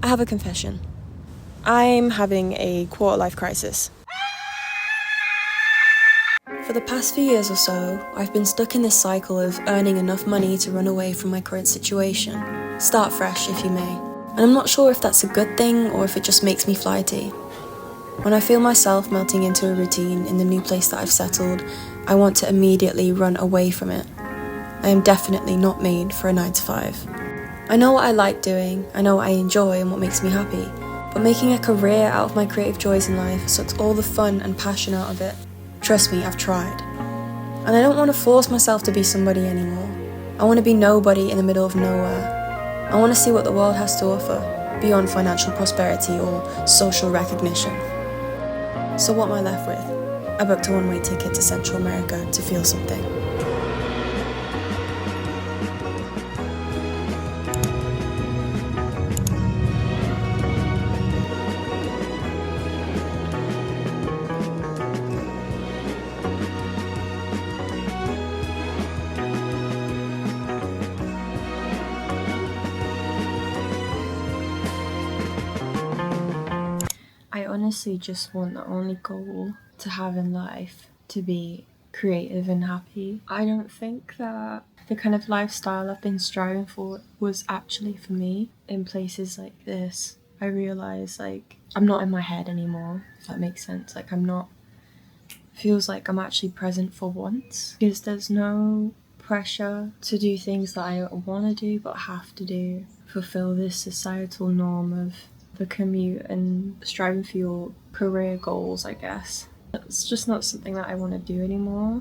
I have a confession. I'm having a quarter-life crisis. For the past few years or so, I've been stuck in this cycle of earning enough money to run away from my current situation. Start fresh, if you may. And I'm not sure if that's a good thing or if it just makes me flighty. When I feel myself melting into a routine in the new place that I've settled, I want to immediately run away from it. I am definitely not made for a 9 to 5. I know what I like doing, I know what I enjoy and what makes me happy, but making a career out of my creative joys in life sucks all the fun and passion out of it. Trust me, I've tried. And I don't want to force myself to be somebody anymore. I want to be nobody in the middle of nowhere. I want to see what the world has to offer, beyond financial prosperity or social recognition. So what am I left with? I booked a one-way ticket to Central America to feel something. I honestly just want the only goal to have in life to be creative and happy. I don't think that the kind of lifestyle I've been striving for was actually for me. In places like this, I realize I'm not in my head anymore, if that makes sense. Feels like I'm actually present for once because there's no pressure to do things that I want to do but have to do, fulfill this societal norm of the commute and striving for your career goals, I guess. It's just not something that I want to do anymore.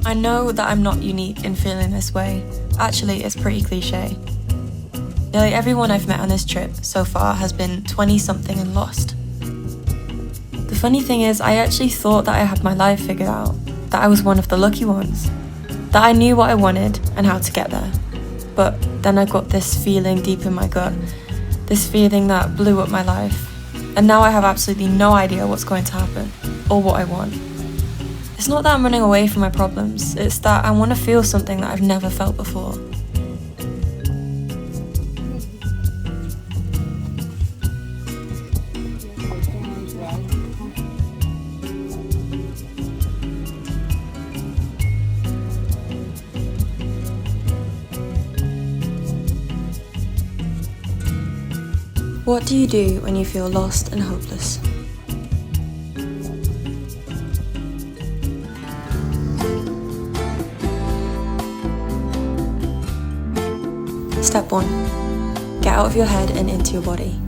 I know that I'm not unique in feeling this way. Actually, it's pretty cliche. Nearly everyone I've met on this trip so far has been 20-something and lost. The funny thing is, I actually thought that I had my life figured out, that I was one of the lucky ones, that I knew what I wanted and how to get there. But then I got this feeling deep in my gut, this feeling that blew up my life, and now I have absolutely no idea what's going to happen, or what I want. It's not that I'm running away from my problems, it's that I want to feel something that I've never felt before. What do you do when you feel lost and hopeless? Step 1. Get out of your head and into your body.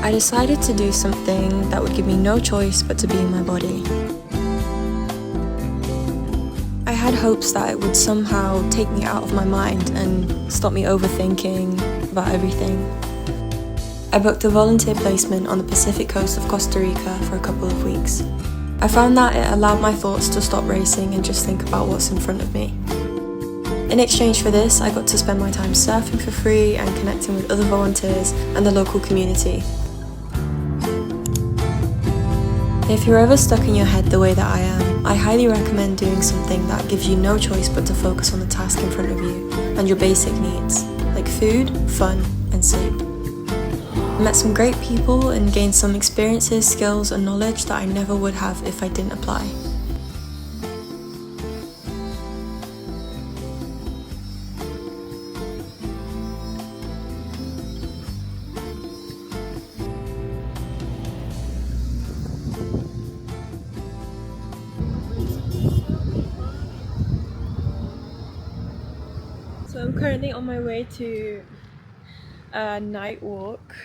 I decided to do something that would give me no choice but to be in my body. I had hopes that it would somehow take me out of my mind and stop me overthinking about everything. I booked a volunteer placement on the Pacific coast of Costa Rica for a couple of weeks. I found that it allowed my thoughts to stop racing and just think about what's in front of me. In exchange for this, I got to spend my time surfing for free and connecting with other volunteers and the local community. If you're ever stuck in your head the way that I am, I highly recommend doing something that gives you no choice but to focus on the task in front of you and your basic needs, like food, fun, and sleep. I met some great people and gained some experiences, skills, and knowledge that I never would have if I didn't apply. So I'm currently on my way to a night walk.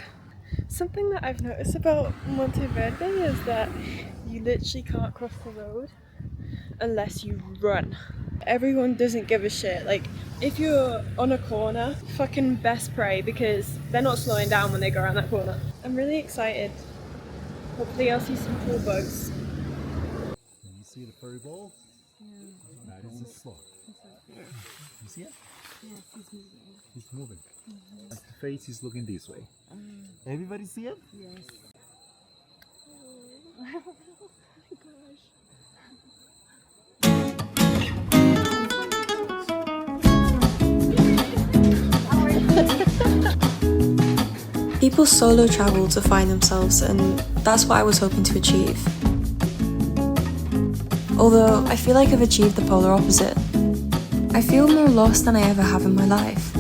Something that I've noticed about Monteverde is that you literally can't cross the road unless you run. Everyone doesn't give a shit. If you're on a corner, fucking best pray because they're not slowing down when they go around that corner. I'm really excited. Hopefully I'll see some cool bugs. Can you see the furry ball? Yeah. That is a sloth. You see it? Yes, he's moving. He's moving. His face is looking this way. Everybody see it? Yes. People solo travel to find themselves, and that's what I was hoping to achieve. Although I feel like I've achieved the polar opposite. I feel more lost than I ever have in my life.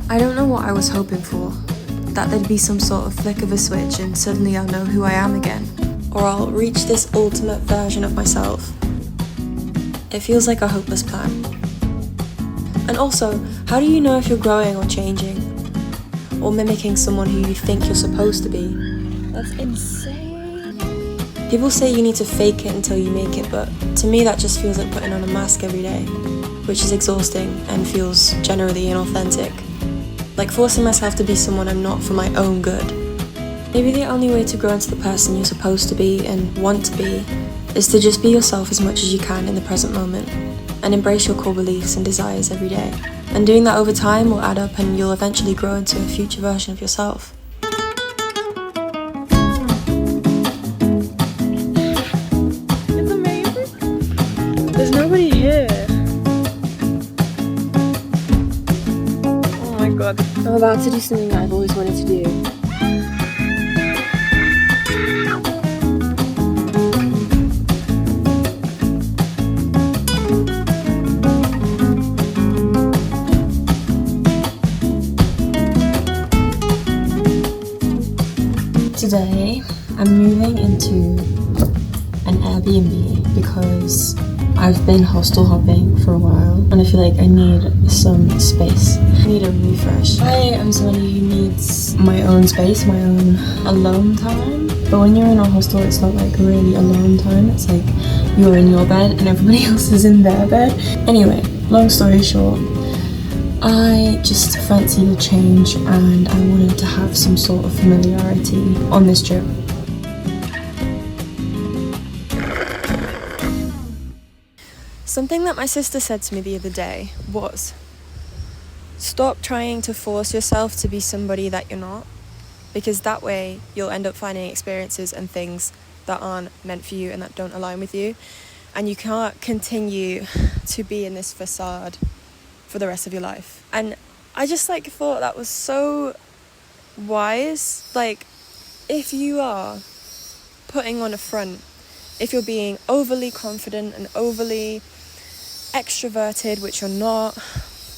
I don't know what I was hoping for, that there'd be some sort of flick of a switch and suddenly I'll know who I am again, or I'll reach this ultimate version of myself. It feels like a hopeless plan. And also, how do you know if you're growing or changing? Or mimicking someone who you think you're supposed to be? That's insane. People say you need to fake it until you make it, but to me that just feels like putting on a mask every day, which is exhausting and feels generally inauthentic. Like forcing myself to be someone I'm not for my own good. Maybe the only way to grow into the person you're supposed to be and want to be is to just be yourself as much as you can in the present moment and embrace your core beliefs and desires every day. And doing that over time will add up and you'll eventually grow into a future version of yourself. It's amazing. There's nobody here. Oh my god. I'm about to do something that I've always wanted to do. Today, I'm moving into an Airbnb because I've been hostel hopping for a while and I feel like I need some space. I need a refresh. I am somebody who needs my own space, my own alone time. But when you're in a hostel, it's not like really alone time. It's like you're in your bed and everybody else is in their bed. Anyway, long story short, I just fancied a change and I wanted to have some sort of familiarity on this trip. Something that my sister said to me the other day was, stop trying to force yourself to be somebody that you're not, because that way you'll end up finding experiences and things that aren't meant for you and that don't align with you, and you can't continue to be in this facade for the rest of your life. And I just thought that was so wise. Like, if you are putting on a front, if you're being overly confident and overly extroverted, which you're not,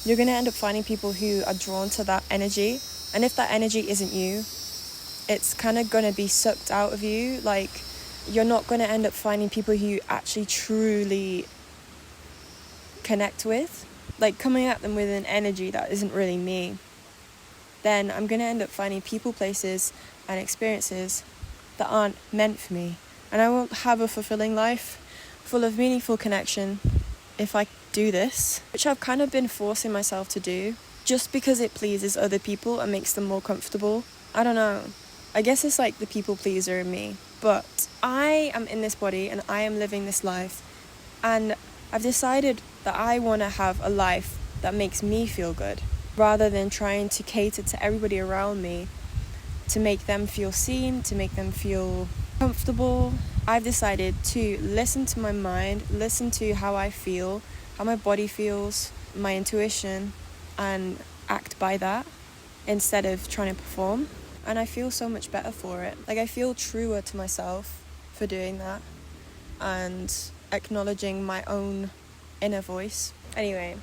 you're going to end up finding people who are drawn to that energy. And if that energy isn't you, it's kind of going to be sucked out of you. Like, you're not going to end up finding people who you actually truly connect with. Like, coming at them with an energy that isn't really me, then I'm going to end up finding people, places, and experiences that aren't meant for me. And I won't have a fulfilling life full of meaningful connection if I do this, which I've kind of been forcing myself to do, just because it pleases other people and makes them more comfortable. I don't know. I guess it's like the people pleaser in me. But I am in this body and I am living this life. And I've decided that I want to have a life that makes me feel good, rather than trying to cater to everybody around me to make them feel seen, to make them feel comfortable. I've decided to listen to my mind, listen to how I feel, how my body feels, my intuition, and act by that instead of trying to perform. And I feel so much better for it. Like, I feel truer to myself for doing that and acknowledging my own inner voice. Anyway,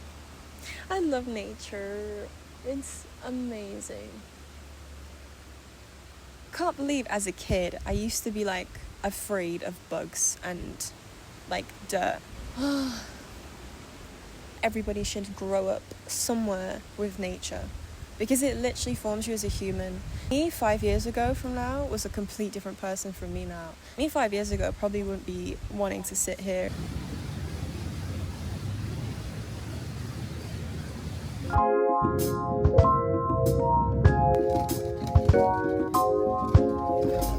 I love nature. It's amazing. Can't believe as a kid I used to be afraid of bugs and dirt. Everybody should grow up somewhere with nature, because it literally forms you as a human. Me 5 years ago from now was a complete different person from me now. Me 5 years ago probably wouldn't be wanting to sit here.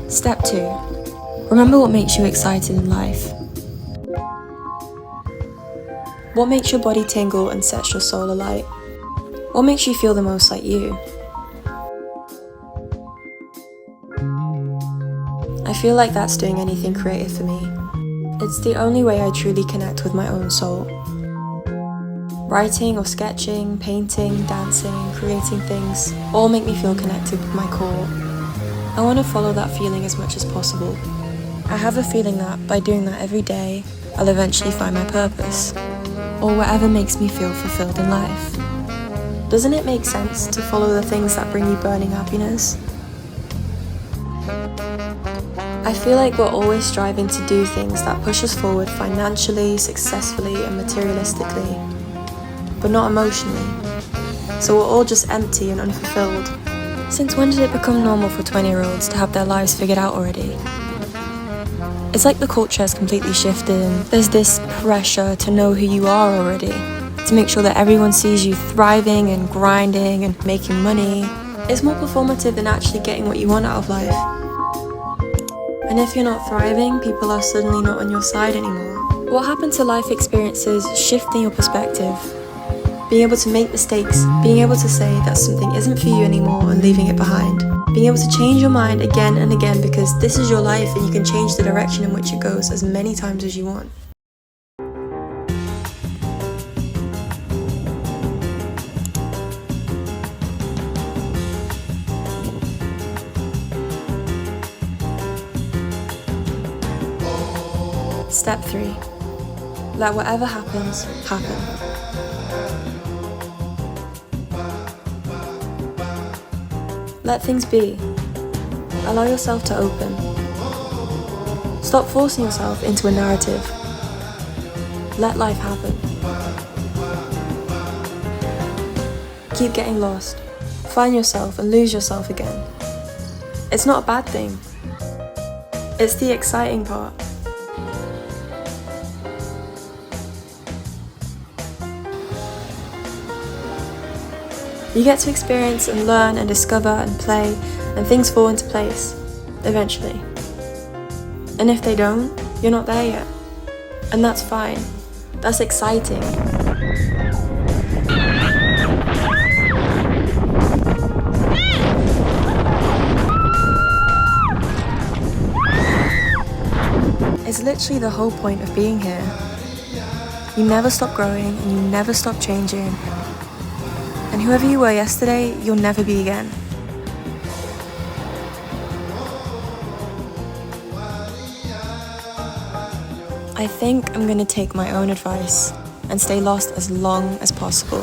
Step 2. Remember what makes you excited in life. What makes your body tingle and sets your soul alight? What makes you feel the most like you? I feel like that's doing anything creative for me. It's the only way I truly connect with my own soul. Writing or sketching, painting, dancing, creating things all make me feel connected with my core. I want to follow that feeling as much as possible. I have a feeling that by doing that every day, I'll eventually find my purpose, or whatever makes me feel fulfilled in life. Doesn't it make sense to follow the things that bring you burning happiness? I feel like we're always striving to do things that push us forward financially, successfully, and materialistically, but not emotionally. So we're all just empty and unfulfilled. Since when did it become normal for 20-year-olds to have their lives figured out already? It's like the culture has completely shifted and there's this pressure to know who you are already, to make sure that everyone sees you thriving and grinding and making money. It's more performative than actually getting what you want out of life. And if you're not thriving, people are suddenly not on your side anymore. What happened to life experiences shifting your perspective? Being able to make mistakes, being able to say that something isn't for you anymore and leaving it behind. Being able to change your mind again and again because this is your life and you can change the direction in which it goes as many times as you want. Step 3. Let whatever happens, happen. Let things be. Allow yourself to open. Stop forcing yourself into a narrative. Let life happen. Keep getting lost. Find yourself and lose yourself again. It's not a bad thing. It's the exciting part. You get to experience and learn and discover and play, and things fall into place, eventually. And if they don't, you're not there yet. And that's fine. That's exciting. It's literally the whole point of being here. You never stop growing and you never stop changing. And whoever you were yesterday, you'll never be again. I think I'm gonna take my own advice and stay lost as long as possible.